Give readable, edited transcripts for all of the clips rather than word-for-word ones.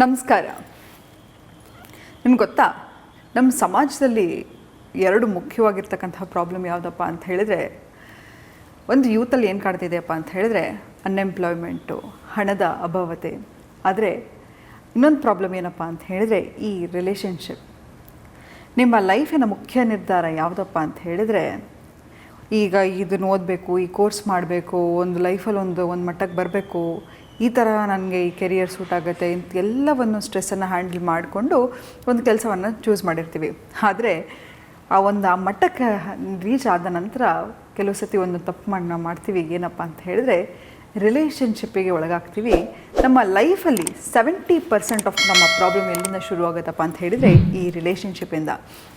ನಮಸ್ಕಾರ. ನಿಮ್ಗೆ ಗೊತ್ತಾ, ನಮ್ಮ ಸಮಾಜದಲ್ಲಿ ಎರಡು ಮುಖ್ಯವಾಗಿರ್ತಕ್ಕಂಥ ಪ್ರಾಬ್ಲಮ್ ಯಾವುದಪ್ಪ ಅಂತ ಹೇಳಿದರೆ, ಒಂದು ಯೂತಲ್ಲಿ ಏನು ಕಾಡ್ತಿದೆಯಪ್ಪ ಅಂತ ಹೇಳಿದ್ರೆ ಅನ್ಎಂಪ್ಲಾಯ್ಮೆಂಟು, ಹಣದ ಅಭಾವತೆ. ಆದರೆ ಇನ್ನೊಂದು ಪ್ರಾಬ್ಲಮ್ ಏನಪ್ಪ ಅಂತ ಹೇಳಿದರೆ ಈ ರಿಲೇಷನ್ಶಿಪ್. ನಿಮ್ಮ ಲೈಫಿನ ಮುಖ್ಯ ನಿರ್ಧಾರ ಯಾವುದಪ್ಪ ಅಂತ ಹೇಳಿದರೆ, ಈಗ ಇದನ್ನು ಓದಬೇಕು, ಈ ಕೋರ್ಸ್ ಮಾಡಬೇಕು, ಒಂದು ಲೈಫಲ್ಲಿ ಒಂದು ಮಟ್ಟಕ್ಕೆ ಬರಬೇಕು, ಈ ಥರ ನನಗೆ ಈ ಕೆರಿಯರ್ ಸೂಟ್ ಆಗುತ್ತೆ ಇಂಥ ಎಲ್ಲವನ್ನು ಸ್ಟ್ರೆಸ್ಸನ್ನು ಹ್ಯಾಂಡಲ್ ಮಾಡಿಕೊಂಡು ಒಂದು ಕೆಲಸವನ್ನು ಚೂಸ್ ಮಾಡಿರ್ತೀವಿ. ಆದರೆ ಆ ಮಟ್ಟಕ್ಕೆ ರೀಚ್ ಆದ ನಂತರ ಕೆಲವು ಸತಿ ಒಂದು ತಪ್ಪು ನಾವು ಮಾಡ್ತೀವಿ. ಏನಪ್ಪ ಅಂತ ಹೇಳಿದ್ರೆ ರಿಲೇಷನ್ಶಿಪ್ಪಿಗೆ ಒಳಗಾಗ್ತೀವಿ. ನಮ್ಮ ಲೈಫಲ್ಲಿ 70% ಆಫ್ ನಮ್ಮ ಪ್ರಾಬ್ಲಮ್ ಎಲ್ಲಿಂದ ಶುರುವಾಗುತ್ತಪ್ಪ ಅಂತ ಹೇಳಿದರೆ ಈ ರಿಲೇಷನ್ಶಿಪ್ಪಿಂದ.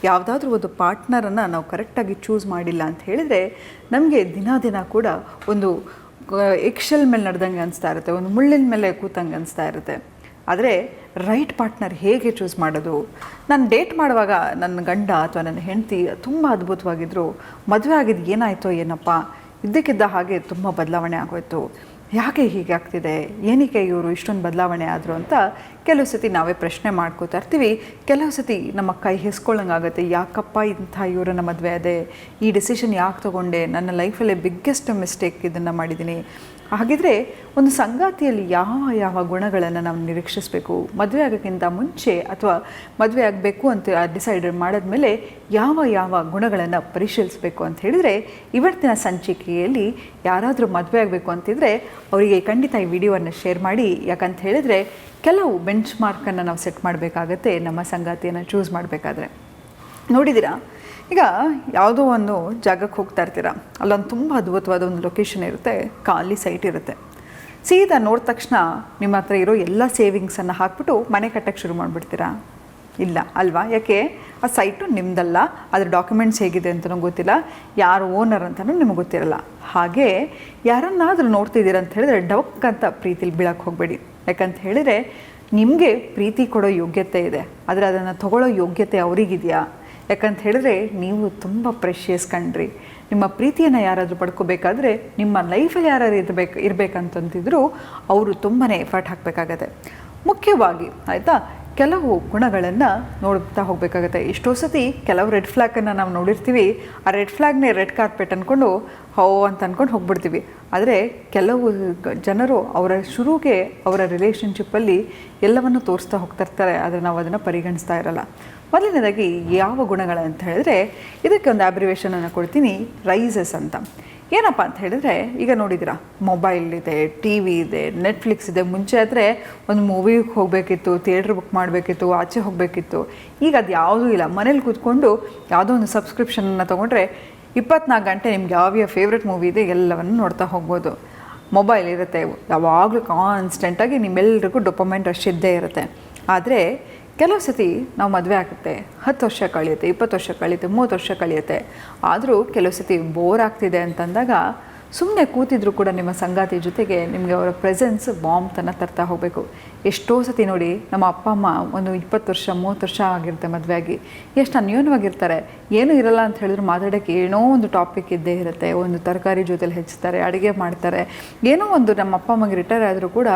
ಯಾವುದಾದ್ರೂ ಒಂದು ಪಾರ್ಟ್ನರನ್ನು ನಾವು ಕರೆಕ್ಟಾಗಿ ಚೂಸ್ ಮಾಡಿಲ್ಲ ಅಂತ ಹೇಳಿದರೆ ನಮಗೆ ದಿನ ಕೂಡ ಒಂದು ಎಕ್ಶೆಲ್ ಮೇಲೆ ನಡೆದಂಗೆ ಅನಿಸ್ತಾ ಇರುತ್ತೆ, ಒಂದು ಮುಳ್ಳಿನ ಮೇಲೆ ಕೂತಂಗೆ ಅನಿಸ್ತಾ ಇರುತ್ತೆ. ಆದರೆ ರೈಟ್ ಪಾರ್ಟ್ನರ್ ಹೇಗೆ ಚೂಸ್ ಮಾಡೋದು? ನಾನು ಡೇಟ್ ಮಾಡುವಾಗ ನನ್ನ ಗಂಡ ಅಥವಾ ನನ್ನ ಹೆಂಡತಿ ತುಂಬ ಅದ್ಭುತವಾಗಿದ್ದರು, ಮದುವೆ ಆಗಿದ್ದು ಏನಾಯಿತೋ ಏನಪ್ಪ, ಇದ್ದಕ್ಕಿದ್ದ ಹಾಗೆ ತುಂಬ ಬದಲಾವಣೆ ಆಗೋಯ್ತು, ಯಾಕೆ ಹೀಗೆ ಆಗ್ತಿದೆ, ಏನಕ್ಕೆ ಇವರು ಇಷ್ಟೊಂದು ಬದಲಾವಣೆ ಆದರು ಅಂತ ಕೆಲವು ಸತಿ ನಾವೇ ಪ್ರಶ್ನೆ ಮಾಡ್ಕೋತಾ ಇರ್ತೀವಿ. ಕೆಲವು ಸತಿ ನಮ್ಮ ಕೈ ಹೆಸ್ಕೊಳ್ಳೋಂಗಾಗುತ್ತೆ, ಯಾಕಪ್ಪ ಇಂಥ ಇವರನ್ನ ಮದುವೆ ಅದೇ, ಈ ಡಿಸಿಷನ್ ಯಾಕೆ ತೊಗೊಂಡೆ, ನನ್ನ ಲೈಫಲ್ಲೇ ಬಿಗ್ಗೆಸ್ಟ್ ಮಿಸ್ಟೇಕ್ ಇದನ್ನು ಮಾಡಿದ್ದೀನಿ. ಹಾಗಿದ್ರೆ ಒಂದು ಸಂಗಾತಿಯಲ್ಲಿ ಯಾವ ಗುಣಗಳನ್ನು ನಾವು ನಿರೀಕ್ಷಿಸಬೇಕು, ಮದುವೆ ಆಗೋಕ್ಕಿಂತ ಮುಂಚೆ ಅಥವಾ ಮದುವೆ ಆಗಬೇಕು ಅಂತ ಡಿಸೈಡ್ ಮಾಡಿದ್ಮೇಲೆ ಯಾವ ಗುಣಗಳನ್ನು ಪರಿಶೀಲಿಸಬೇಕು ಅಂತ ಹೇಳಿದರೆ, ಇವತ್ತಿನ ಸಂಚಿಕೆಯಲ್ಲಿ ಯಾರಾದರೂ ಮದುವೆ ಆಗಬೇಕು ಅಂತಿದ್ರೆ ಅವರಿಗೆ ಖಂಡಿತ ಈ ವಿಡಿಯೋವನ್ನು ಶೇರ್ ಮಾಡಿ. ಯಾಕಂತ ಹೇಳಿದರೆ ಕೆಲವು ಬೆಂಚ್ ಮಾರ್ಕನ್ನು ನಾವು ಸೆಟ್ ಮಾಡಬೇಕಾಗತ್ತೆ ನಮ್ಮ ಸಂಗಾತಿಯನ್ನು ಚೂಸ್ ಮಾಡಬೇಕಾದ್ರೆ. ನೋಡಿದ್ದೀರಾ, ಈಗ ಯಾವುದೋ ಒಂದು ಜಾಗಕ್ಕೆ ಹೋಗ್ತಾ ಇರ್ತೀರ, ಅಲ್ಲೊಂದು ತುಂಬ ಅದ್ಭುತವಾದ ಒಂದು ಲೊಕೇಶನ್ ಇರುತ್ತೆ, ಖಾಲಿ ಸೈಟ್ ಇರುತ್ತೆ. ಸೀದಾ ನೋಡಿದ ತಕ್ಷಣ ನಿಮ್ಮ ಹತ್ರ ಇರೋ ಎಲ್ಲ ಸೇವಿಂಗ್ಸನ್ನು ಹಾಕ್ಬಿಟ್ಟು ಮನೆ ಕಟ್ಟಕ್ಕೆ ಶುರು ಮಾಡಿಬಿಡ್ತೀರಾ? ಇಲ್ಲ ಅಲ್ವಾ? ಯಾಕೆ? ಆ ಸೈಟು ನಿಮ್ಮದಲ್ಲ, ಅದ್ರ ಡಾಕ್ಯುಮೆಂಟ್ಸ್ ಹೇಗಿದೆ ಅಂತಲೂ ಗೊತ್ತಿಲ್ಲ, ಯಾರು ಓನರ್ ಅಂತಲೂ ನಿಮಗೆ ಗೊತ್ತಿರಲ್ಲ. ಹಾಗೆ ಯಾರನ್ನಾದರೂ ನೋಡ್ತಿದ್ದೀರ ಅಂತ ಹೇಳಿದ್ರೆ ಡವಕ್ ಅಂತ ಪ್ರೀತಿಲಿ ಬೀಳಕ್ಕೆ ಹೋಗಬೇಡಿ. ಯಾಕಂತ ಹೇಳಿದರೆ ನಿಮಗೆ ಪ್ರೀತಿ ಕೊಡೋ ಯೋಗ್ಯತೆ ಇದೆ, ಆದರೆ ಅದನ್ನು ತಗೊಳ್ಳೋ ಯೋಗ್ಯತೆ ಅವರಿಗಿದೆಯಾ? ಯಾಕಂತ ಹೇಳಿದ್ರೆ ನೀವು ತುಂಬ ಪ್ರೆಷಿಯಸ್ ಕಣ್ರಿ. ನಿಮ್ಮ ಪ್ರೀತಿಯನ್ನು ಯಾರಾದರೂ ಪಡ್ಕೋಬೇಕಾದ್ರೆ, ನಿಮ್ಮ ಲೈಫಲ್ಲಿ ಯಾರು ಇರಬೇಕಂತಂತಿದ್ರು ಅವರು ತುಂಬಾ ಎಫರ್ಟ್ ಹಾಕಬೇಕಾಗತ್ತೆ. ಮುಖ್ಯವಾಗಿ ಆಯಿತಾ, ಕೆಲವು ಗುಣಗಳನ್ನು ನೋಡ್ತಾ ಹೋಗಬೇಕಾಗತ್ತೆ. ಎಷ್ಟೋ ಸತಿ ಕೆಲವು ರೆಡ್ ಫ್ಲ್ಯಾಗನ್ನು ನಾವು ನೋಡಿರ್ತೀವಿ, ಆ ರೆಡ್ ಫ್ಲ್ಯಾಗ್ನೇ ರೆಡ್ ಕಾರ್ಪೆಟ್ ಅಂದ್ಕೊಂಡು ಅಂತ ಅಂದ್ಕೊಂಡು ಹೋಗ್ಬಿಡ್ತೀವಿ. ಆದರೆ ಕೆಲವು ಜನರು ಅವರ ಶುರುಗೆ ಅವರ ರಿಲೇಷನ್ಶಿಪ್ಪಲ್ಲಿ ಎಲ್ಲವನ್ನು ತೋರಿಸ್ತಾ ಹೋಗ್ತಿರ್ತಾರೆ, ಆದರೆ ನಾವು ಅದನ್ನು ಪರಿಗಣಿಸ್ತಾ ಇರಲ್ಲ. ಮೊದಲನೇದಾಗಿ ಯಾವ ಗುಣಗಳಂತ ಹೇಳಿದ್ರೆ, ಇದಕ್ಕೆ ಒಂದು ಅಬ್ರಿವೇಷನನ್ನು ಕೊಡ್ತೀನಿ, ರೈಸಸ್ ಅಂತ. ಏನಪ್ಪ ಅಂತ ಹೇಳಿದರೆ, ಈಗ ನೋಡಿದ್ದೀರಾ, ಮೊಬೈಲ್ ಇದೆ, ಟಿ ವಿ ಇದೆ, ನೆಟ್ಫ್ಲಿಕ್ಸ್ ಇದೆ. ಮುಂಚೆ ಆದರೆ ಒಂದು ಮೂವಿಗೆ ಹೋಗಬೇಕಿತ್ತು, ಥಿಯೇಟ್ರ್ ಬುಕ್ ಮಾಡಬೇಕಿತ್ತು, ಆಚೆ ಹೋಗಬೇಕಿತ್ತು. ಈಗ ಅದು ಯಾವುದೂ ಇಲ್ಲ, ಮನೇಲಿ ಕೂತ್ಕೊಂಡು ಯಾವುದೋ ಒಂದು ಸಬ್ಸ್ಕ್ರಿಪ್ಷನನ್ನು ತೊಗೊಂಡ್ರೆ 24 ಗಂಟೆ ನಿಮ್ಗೆ ಯಾವ ಫೇವ್ರೆಟ್ ಮೂವಿ ಇದೆ ಎಲ್ಲವನ್ನು ನೋಡ್ತಾ ಹೋಗ್ಬೋದು. ಮೊಬೈಲ್ ಇರುತ್ತೆ, ಯಾವಾಗಲೂ ಕಾನ್ಸ್ಟೆಂಟಾಗಿ ನಿಮ್ಮೆಲ್ಲರಿಗೂ ಡೊಪಮೈನ್ ರಶ್ ಇದ್ದೇ ಇರುತ್ತೆ. ಆದರೆ ಕೆಲವು ಸತಿ ನಾವು ಮದುವೆ ಆಗುತ್ತೆ, 10 ವರ್ಷ ಕಳೆಯುತ್ತೆ, 20 ವರ್ಷ ಕಳೆಯುತ್ತೆ, 30 ವರ್ಷ ಕಳೆಯುತ್ತೆ. ಆದರೂ ಕೆಲವು ಸತಿ ಬೋರ್ ಆಗ್ತಿದೆ ಅಂತಂದಾಗ ಸುಮ್ಮನೆ ಕೂತಿದ್ರು ಕೂಡ ನಿಮ್ಮ ಸಂಗಾತಿ ಜೊತೆಗೆ ನಿಮಗೆ ಅವರ ಪ್ರೆಸೆನ್ಸ್ ಬಾಂಬ್ತನ ತರ್ತಾ ಹೋಗಬೇಕು. ಎಷ್ಟೋ ಸತಿ ನೋಡಿ, ನಮ್ಮ ಅಪ್ಪ ಅಮ್ಮ ಒಂದು 20 ವರ್ಷ 30 ವರ್ಷ ಆಗಿರುತ್ತೆ ಮದುವೆಯಾಗಿ, ಎಷ್ಟು ಅನ್ಯೋನ್ಯವಾಗಿರ್ತಾರೆ, ಏನೂ ಇರಲ್ಲ ಅಂತ ಹೇಳಿದ್ರು ಮಾತಾಡೋಕ್ಕೆ ಏನೋ ಒಂದು ಟಾಪಿಕ್ ಇದ್ದೇ ಇರುತ್ತೆ. ಒಂದು ತರಕಾರಿ ಜೊತೆಲಿ ಹೆಚ್ಚುತ್ತಾರೆ, ಅಡುಗೆ ಮಾಡ್ತಾರೆ, ಏನೋ ಒಂದು. ನಮ್ಮ ಅಪ್ಪ ಅಮ್ಮಗೆ ರಿಟೈರ್ ಆದರೂ ಕೂಡ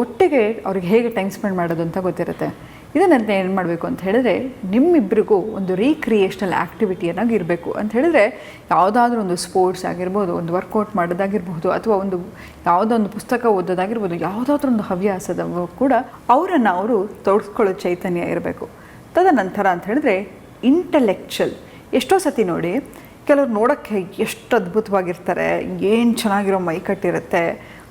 ಒಟ್ಟಿಗೆ ಅವ್ರಿಗೆ ಹೇಗೆ ಟೈಮ್ ಸ್ಪೆಂಡ್ ಮಾಡೋದು ಅಂತ ಗೊತ್ತಿರುತ್ತೆ. ಇದನ್ನಂತ ಏನು ಮಾಡಬೇಕು ಅಂತ ಹೇಳಿದ್ರೆ, ನಿಮ್ಮಿಬ್ಬರಿಗೂ ಒಂದು ರೀಕ್ರಿಯೇಷನಲ್ ಆ್ಯಕ್ಟಿವಿಟಿಯನ್ನಾಗಿ ಇರಬೇಕು ಅಂತ ಹೇಳಿದ್ರೆ, ಯಾವುದಾದ್ರೂ ಒಂದು ಸ್ಪೋರ್ಟ್ಸ್ ಆಗಿರ್ಬೋದು, ಒಂದು ವರ್ಕೌಟ್ ಮಾಡೋದಾಗಿರ್ಬೋದು, ಅಥವಾ ಒಂದು ಯಾವುದೋ ಒಂದು ಪುಸ್ತಕ ಓದೋದಾಗಿರ್ಬೋದು, ಯಾವುದಾದ್ರೂ ಒಂದು ಹವ್ಯಾಸದ ಕೂಡ ಅವರನ್ನು ಅವರು ತೊಡಸ್ಕೊಳ್ಳೋ ಚೈತನ್ಯ ಇರಬೇಕು. ತದನಂತರ ಅಂತ ಹೇಳಿದ್ರೆ ಇಂಟೆಲೆಕ್ಚುವಲ್. ಎಷ್ಟೋ ಸತಿ ನೋಡಿ, ಕೆಲವ್ರು ನೋಡೋಕ್ಕೆ ಎಷ್ಟು ಅದ್ಭುತವಾಗಿರ್ತಾರೆ, ಏನು ಚೆನ್ನಾಗಿರೋ ಮೈಕಟ್ಟಿರುತ್ತೆ,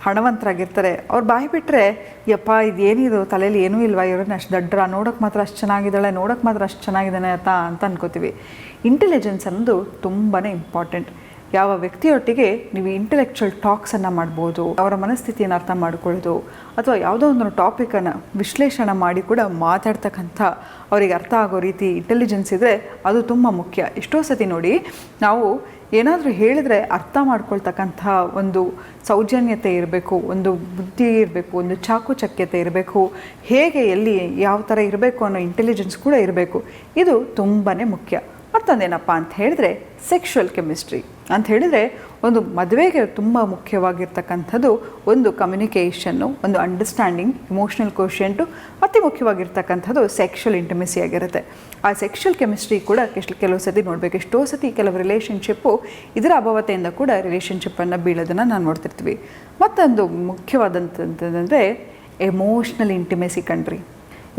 ಹಣವಂತರಾಗಿರ್ತಾರೆ. ಅವ್ರು ಬಾಯಿ ಬಿಟ್ಟರೆ, ಯಪ್ಪ ಇದೇನಿದು ತಲೆಯಲ್ಲಿ ಏನೂ ಇಲ್ವಾ, ಇವ್ರನ್ನ ಅಷ್ಟು ದಡ್ರ, ನೋಡೋಕ್ಕೆ ಮಾತ್ರ ಅಷ್ಟು ಚೆನ್ನಾಗಿದ್ದಾಳೆ, ನೋಡೋಕ್ಕೆ ಮಾತ್ರ ಅಷ್ಟು ಚೆನ್ನಾಗಿದ್ದಾನೆ ಅಂತ ಅನ್ಕೋತೀವಿ. ಇಂಟೆಲಿಜೆನ್ಸ್ ಅನ್ನೋದು ತುಂಬಾ ಇಂಪಾರ್ಟೆಂಟ್. ಯಾವ ವ್ಯಕ್ತಿಯೊಟ್ಟಿಗೆ ನೀವು ಇಂಟೆಲೆಕ್ಚುವಲ್ ಟಾಕ್ಸನ್ನು ಮಾಡ್ಬೋದು, ಅವರ ಮನಸ್ಥಿತಿಯನ್ನು ಅರ್ಥ ಮಾಡ್ಕೊಳ್ಳೋದು, ಅಥವಾ ಯಾವುದೋ ಒಂದು ಟಾಪಿಕನ್ನು ವಿಶ್ಲೇಷಣೆ ಮಾಡಿ ಕೂಡ ಮಾತಾಡ್ತಕ್ಕಂಥ ಅವರಿಗೆ ಅರ್ಥ ಆಗೋ ರೀತಿ ಇಂಟೆಲಿಜೆನ್ಸ್ ಇದ್ದರೆ ಅದು ತುಂಬ ಮುಖ್ಯ. ಎಷ್ಟೋ ಸತಿ ನೋಡಿ, ನಾವು ಏನಾದರೂ ಹೇಳಿದರೆ ಅರ್ಥ ಮಾಡ್ಕೊಳ್ತಕ್ಕಂಥ ಒಂದು ಸೌಜನ್ಯತೆ ಇರಬೇಕು, ಒಂದು ಬುದ್ಧಿ ಇರಬೇಕು, ಒಂದು ಚಾಕುಚಕ್ಯತೆ ಇರಬೇಕು, ಹೇಗೆ ಎಲ್ಲಿ ಯಾವ ಥರ ಇರಬೇಕು ಅನ್ನೋ ಇಂಟೆಲಿಜೆನ್ಸ್ ಕೂಡ ಇರಬೇಕು. ಇದು ತುಂಬಾ ಮುಖ್ಯ. ಮತ್ತೊಂದೇನಪ್ಪ ಅಂತ ಹೇಳಿದ್ರೆ ಸೆಕ್ಷುವಲ್ ಕೆಮಿಸ್ಟ್ರಿ ಅಂತ ಹೇಳಿದರೆ ಒಂದು ಮದುವೆಗೆ ತುಂಬ ಮುಖ್ಯವಾಗಿರ್ತಕ್ಕಂಥದ್ದು ಒಂದು ಕಮ್ಯುನಿಕೇಷನ್ನು, ಒಂದು ಅಂಡರ್ಸ್ಟ್ಯಾಂಡಿಂಗ್, ಇಮೋಷ್ನಲ್ ಕೋಶೆಂಟು, ಅತಿ ಮುಖ್ಯವಾಗಿರ್ತಕ್ಕಂಥದ್ದು ಸೆಕ್ಷುವಲ್ ಇಂಟಿಮೆಸಿ ಆಗಿರುತ್ತೆ. ಆ ಸೆಕ್ಷುವಲ್ ಕೆಮಿಸ್ಟ್ರಿ ಕೂಡ ಕೆಲವು ಸತಿ ನೋಡಬೇಕು. ಎಷ್ಟೋ ಸತಿ ಕೆಲವು ರಿಲೇಷನ್ಶಿಪ್ಪು ಇದರ ಅಭಾವತೆಯಿಂದ ಕೂಡ ರಿಲೇಷನ್ಶಿಪ್ಪನ್ನು ಬೀಳೋದನ್ನು ನಾನು ನೋಡ್ತಿರ್ತೀವಿ. ಮತ್ತೊಂದು ಮುಖ್ಯವಾದಂಥದ್ದಂದರೆ ಎಮೋಷ್ನಲ್ ಇಂಟಿಮೆಸಿ ಕಣ್ರಿ.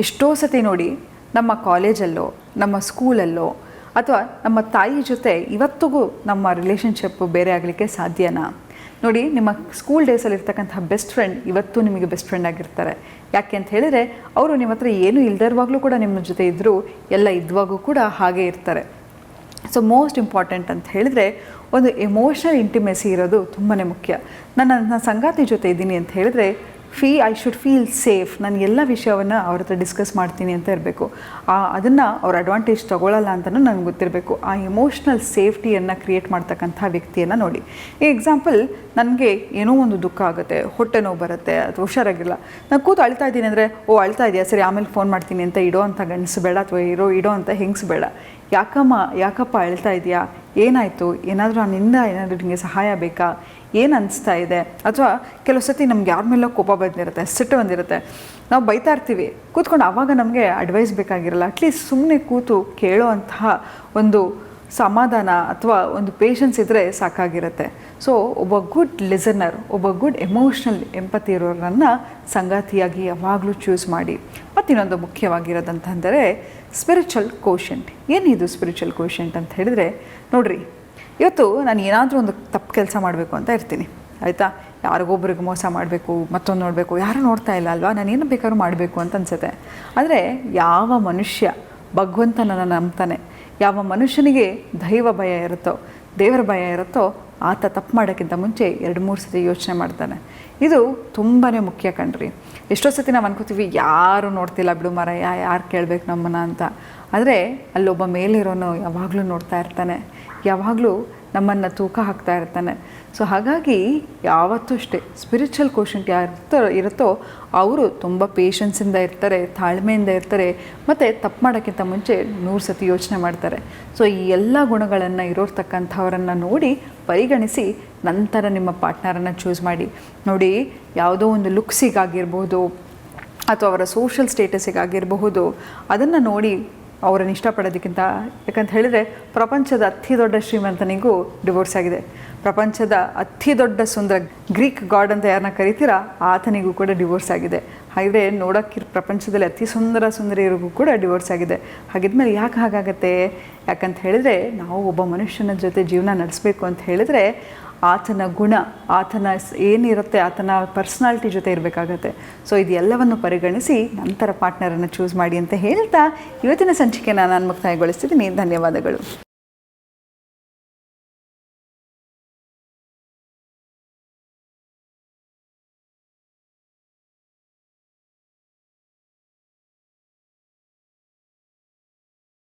ಎಷ್ಟೋ ಸತಿ ನೋಡಿ ನಮ್ಮ ಕಾಲೇಜಲ್ಲೋ ನಮ್ಮ ಸ್ಕೂಲಲ್ಲೋ ಅಥವಾ ನಮ್ಮ ತಾಯಿ ಜೊತೆ ಇವತ್ತಿಗೂ ನಮ್ಮ ರಿಲೇಷನ್ಶಿಪ್ಪು ಬೇರೆ ಆಗಲಿಕ್ಕೆ ಸಾಧ್ಯನಾ? ನೋಡಿ, ನಿಮ್ಮ ಸ್ಕೂಲ್ ಡೇಸಲ್ಲಿ ಇರ್ತಕ್ಕಂಥ ಬೆಸ್ಟ್ ಫ್ರೆಂಡ್ ಇವತ್ತು ನಿಮಗೆ ಬೆಸ್ಟ್ ಫ್ರೆಂಡ್ ಆಗಿರ್ತಾರೆ. ಯಾಕೆ ಅಂತ ಹೇಳಿದರೆ ಅವರು ನಿಮ್ಮ ಹತ್ರ ಏನೂ ಇಲ್ದಿರುವಾಗಲೂ ಕೂಡ ನಿಮ್ಮ ಜೊತೆ ಇದ್ದರೂ, ಎಲ್ಲ ಇದ್ವಾಗೂ ಕೂಡ ಹಾಗೆ ಇರ್ತಾರೆ. ಸೊ ಮೋಸ್ಟ್ ಇಂಪಾರ್ಟೆಂಟ್ ಅಂತ ಹೇಳಿದರೆ ಒಂದು ಎಮೋಷ್ನಲ್ ಇಂಟಿಮೆಸಿ ಇರೋದು ತುಂಬಾ ಮುಖ್ಯ. ನನ್ನ ಸಂಗಾತಿ ಜೊತೆ ಇದ್ದೀನಿ ಅಂತ ಹೇಳಿದ್ರೆ ಐ ಶುಡ್ ಫೀಲ್ ಸೇಫ್. ನಾನು ಎಲ್ಲ ವಿಷಯವನ್ನು ಅವ್ರ ಹತ್ರ ಡಿಸ್ಕಸ್ ಮಾಡ್ತೀನಿ ಅಂತ ಇರಬೇಕು. ಅದನ್ನು ಅವ್ರ ಅಡ್ವಾಂಟೇಜ್ ತೊಗೊಳ್ಳಲ್ಲ ಅಂತಲೂ ನನಗೆ ಗೊತ್ತಿರಬೇಕು. ಆ ಎಮೋಷ್ನಲ್ ಸೇಫ್ಟಿಯನ್ನು ಕ್ರಿಯೇಟ್ ಮಾಡ್ತಕ್ಕಂಥ ವ್ಯಕ್ತಿಯನ್ನು ನೋಡಿ. ಈ ಎಕ್ಸಾಂಪಲ್, ನನಗೆ ಏನೋ ಒಂದು ದುಃಖ ಆಗುತ್ತೆ, ಹೊಟ್ಟೆ ನೋವು ಬರುತ್ತೆ ಅಥವಾ ಹುಷಾರಾಗಿಲ್ಲ, ನಾನು ಕೂತು ಅಳ್ತಾ ಇದ್ದೀನಿ ಅಂದರೆ, ಓ ಅಳ್ತಾ ಇದೆಯಾ, ಸರಿ ಆಮೇಲೆ ಫೋನ್ ಮಾಡ್ತೀನಿ ಅಂತ ಇಡೋ ಅಂಥ ಗಂಡಸು ಬೇಡ, ಅಥವಾ ಇಡೋ ಅಂಥ ಹೆಂಗಸು ಬೇಡ. ಯಾಕಪ್ಪ ಅಳ್ತಾ ಇದೆಯಾ, ಏನಾಯಿತು, ಏನಾದರೂ ನನ್ನಿಂದ ಏನಾದರೂ ನಿಮಗೆ ಸಹಾಯ ಬೇಕಾ, ಏನು ಅನಿಸ್ತಾ ಇದೆ? ಅಥವಾ ಕೆಲವು ಸತಿ ನಮ್ಗೆ ಯಾರ ಮೇಲೋ ಕೋಪ ಬಂದಿರುತ್ತೆ, ಸಿಟ್ಟು ಬಂದಿರುತ್ತೆ, ನಾವು ಬೈತಾ ಇರ್ತೀವಿ ಕೂತ್ಕೊಂಡು. ಆವಾಗ ನಮಗೆ ಅಡ್ವೈಸ್ ಬೇಕಾಗಿರಲ್ಲ, ಅಟ್ಲೀಸ್ಟ್ ಸುಮ್ಮನೆ ಕೂತು ಕೇಳೋ ಅಂತಹ ಒಂದು ಸಮಾಧಾನ ಅಥವಾ ಒಂದು ಪೇಷನ್ಸ್ ಇದ್ದರೆ ಸಾಕಾಗಿರುತ್ತೆ. ಸೊ ಒಬ್ಬ ಗುಡ್ ಲಿಸನರ್, ಒಬ್ಬ ಗುಡ್ ಎಮೋಷ್ನಲ್ ಎಂಪತಿ ಇರೋರನ್ನು ಸಂಗಾತಿಯಾಗಿ ಯಾವಾಗಲೂ ಚೂಸ್ ಮಾಡಿ. ಮತ್ತು ಇನ್ನೊಂದು ಮುಖ್ಯವಾಗಿರೋದಂತಂದರೆ ಸ್ಪಿರಿಚುವಲ್ ಕೋಶೆಂಟ್. ಏನಿದು ಸ್ಪಿರಿಚುವಲ್ ಕೋಶೆಂಟ್ ಅಂತ ಹೇಳಿದರೆ, ನೋಡಿರಿ, ಇವತ್ತು ನಾನು ಏನಾದರೂ ಒಂದು ತಪ್ಪು ಕೆಲಸ ಮಾಡಬೇಕು ಅಂತ ಇರ್ತೀನಿ, ಆಯಿತಾ? ಯಾರಿಗೊಬ್ರಿಗೆ ಮೋಸ ಮಾಡಬೇಕು, ಮತ್ತೊಂದು ನೋಡಬೇಕು, ಯಾರೂ ನೋಡ್ತಾ ಇಲ್ಲ ಅಲ್ವಾ, ನಾನೇನು ಬೇಕಾದ್ರೂ ಮಾಡಬೇಕು ಅಂತ ಅನಿಸುತ್ತೆ. ಆದರೆ ಯಾವ ಮನುಷ್ಯ ಭಗವಂತನನ್ನು ನಂಬ್ತಾನೆ, ಯಾವ ಮನುಷ್ಯನಿಗೆ ದೈವ ಭಯ ಇರುತ್ತೋ, ದೇವರ ಭಯ ಇರುತ್ತೋ, ಆತ ತಪ್ಪು ಮಾಡೋಕ್ಕಿಂತ ಮುಂಚೆ 2-3 ಸತಿ ಯೋಚನೆ ಮಾಡ್ತಾನೆ. ಇದು ತುಂಬಾ ಮುಖ್ಯ ಕಣ್ರಿ. ಎಷ್ಟೋ ಸತಿ ನಾವು ಅನ್ಕೋತೀವಿ, ಯಾರು ನೋಡ್ತಿಲ್ಲ ಬಿಡು ಮಾರಾಯ, ಯಾರು ಕೇಳಬೇಕು ನಮ್ಮನ್ನು ಅಂತ. ಆದರೆ ಅಲ್ಲೊಬ್ಬ ಮೇಲಿರೋನು ಯಾವಾಗಲೂ ನೋಡ್ತಾ ಇರ್ತಾನೆ, ಯಾವಾಗಲೂ ನಮ್ಮನ್ನು ತೂಕ ಹಾಕ್ತಾ ಇರ್ತಾನೆ. ಸೊ ಹಾಗಾಗಿ ಯಾವತ್ತೂ ಅಷ್ಟೇ ಸ್ಪಿರಿಚುವಲ್ ಕೋಶೆಂಟ್ ಯಾರು ಇರುತ್ತೋ ಅವರು ತುಂಬ ಪೇಷನ್ಸಿಂದ ಇರ್ತಾರೆ, ತಾಳ್ಮೆಯಿಂದ ಇರ್ತಾರೆ, ಮತ್ತು ತಪ್ಪು ಮಾಡೋಕ್ಕಿಂತ ಮುಂಚೆ 100 ಸತಿ ಯೋಚನೆ ಮಾಡ್ತಾರೆ. ಸೊ ಈ ಎಲ್ಲ ಗುಣಗಳನ್ನು ಇರೋರ್ತಕ್ಕಂಥವರನ್ನು ನೋಡಿ ಪರಿಗಣಿಸಿ ನಂತರ ನಿಮ್ಮ ಪಾರ್ಟ್ನರನ್ನು ಚೂಸ್ ಮಾಡಿ. ನೋಡಿ, ಯಾವುದೋ ಒಂದು ಲುಕ್ಸಿಗಾಗಿರ್ಬೋದು ಅಥವಾ ಅವರ ಸೋಷಲ್ ಸ್ಟೇಟಸ್ಸಿಗಾಗಿರಬಹುದು, ಅದನ್ನು ನೋಡಿ ಅವರನ್ನು ಇಷ್ಟಪಡೋದಕ್ಕಿಂತ, ಯಾಕಂತ ಹೇಳಿದರೆ ಪ್ರಪಂಚದ ಅತಿ ದೊಡ್ಡ ಶ್ರೀಮಂತನಿಗೂ ಡಿವೋರ್ಸ್ ಆಗಿದೆ. ಪ್ರಪಂಚದ ಅತಿ ದೊಡ್ಡ ಸುಂದರ ಗ್ರೀಕ್ ಗಾಡ್ ಅಂತ ಯಾರನ್ನ ಕರಿತೀರಾ ಆತನಿಗೂ ಕೂಡ ಡಿವೋರ್ಸ್ ಆಗಿದೆ. ಹಾಗೆ ನೋಡೋಕ್ಕೆ ಪ್ರಪಂಚದಲ್ಲಿ ಅತಿ ಸುಂದರಿಯರಿಗೂ ಕೂಡ ಡಿವೋರ್ಸ್ ಆಗಿದೆ. ಹಾಗಿದ್ಮೇಲೆ ಯಾಕೆ ಹಾಗಾಗತ್ತೆ? ಯಾಕಂತ ಹೇಳಿದರೆ ನಾವು ಒಬ್ಬ ಮನುಷ್ಯನ ಜೊತೆ ಜೀವನ ನಡೆಸಬೇಕು ಅಂತ ಹೇಳಿದರೆ ಆತನ ಗುಣ, ಆತನ ಏನಿರುತ್ತೆ, ಆತನ ಪರ್ಸ್ನಾಲಿಟಿ ಜೊತೆ ಇರಬೇಕಾಗತ್ತೆ. ಸೊ ಇದೆಲ್ಲವನ್ನು ಪರಿಗಣಿಸಿ ನಂತರ ಪಾರ್ಟ್ನರನ್ನು ಚೂಸ್ ಮಾಡಿ ಅಂತ ಹೇಳ್ತಾ ಇವತ್ತಿನ ಸಂಚಿಕೆನ ನಾನು ಮುಕ್ತಾಯಗೊಳಿಸ್ತಿದ್ದೀನಿ. ಧನ್ಯವಾದಗಳು.